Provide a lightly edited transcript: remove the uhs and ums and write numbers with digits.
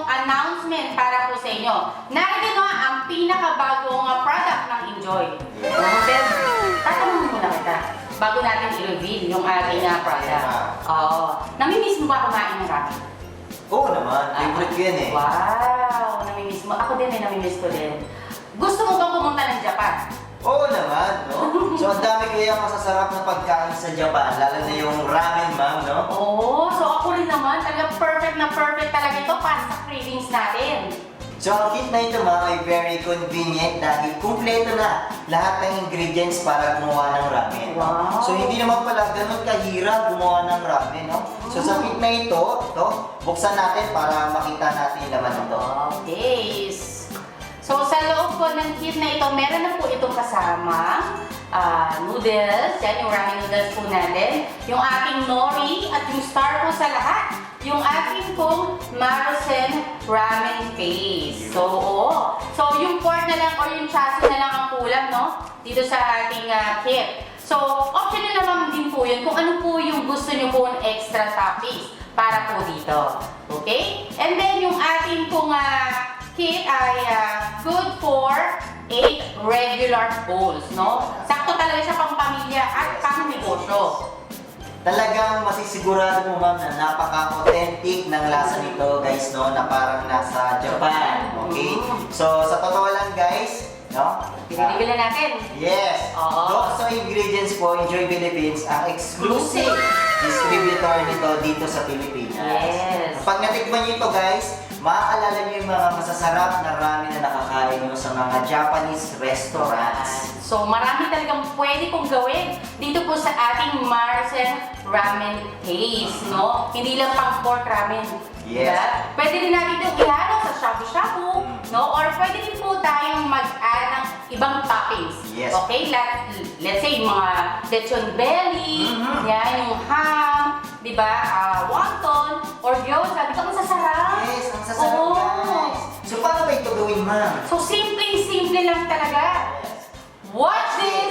announcement para po sa inyo. Narito nga ang pinakabagong product ng INJOY. Then, tatanungin muna kita bago natin i-reveal yung ating product. Namimiss mo ba kumain ng ramen? Oo naman, favorite ko yan eh. Wow, namimiss mo. Ako din namimiss ko din. Gusto mo bang pumunta ng Japan? Oo naman, no? So, ang dami kaya masasarap na pagkain sa Japan, lalo na yung ramen, ma'am, no? Oo, so ako rin naman, talaga perfect talaga ito para sa cravings natin. So, ang kit na ito, ma'am, ay very convenient dahil kumpleto na lahat ng ingredients para gumawa ng ramen. Wow. So, hindi naman pala ganun kahirap gumawa ng ramen, no? So, sa kit na ito, buksan natin para makita natin yung laman nito. Okay. So, sa loob po ng kit na ito, meron na po itong kasama noodles, yan yung ramen noodles po natin, yung ating nori, at yung star po sa lahat, yung ating pong Maruzen Ramen Paste. So, yung pork na lang or yung chaso na lang ang kulang, no? Dito sa ating kit. So, optional naman din po yun kung ano po yung gusto nyo po ng extra toppings para po dito. Okay? And then, yung ating pong kit ay good for 8 regular bowls, no? Sakto talaga siya pang pamilya at pang negosyo. Talagang masisigurado mo, ma'am, na napaka-authentic ng lasa nito, guys, no? Na parang nasa Japan, okay? So, sa totoo lang, guys, no? Pinibigyan na natin. Yes! Those sa ingredients po, Enjoy Philippines, ang exclusive distributor nito dito sa Pilipinas. Yes. Pag natikman nyo ito, guys, maaalala nyo yung mga masasarap na ramen na nakakain nyo sa mga Japanese restaurants. So, marami talagang pwede kong gawin dito po sa ating Maruzen Ramen Paste, no? Hindi lang pang pork ramen. Yes. Diba? Pwede din natin itong ihalo sa shabu-shabu, no? Or pwede din po tayong mag-add ng ibang toppings. Yes. Okay? Let's say, mga lechon belly, yan, yung ham, diba? Wonton, or gyoza. Di ba masasarap? Yes, ang sasarap, guys. So, paano ba ito gawin, ma'am? So, simple lang talaga. Watch this!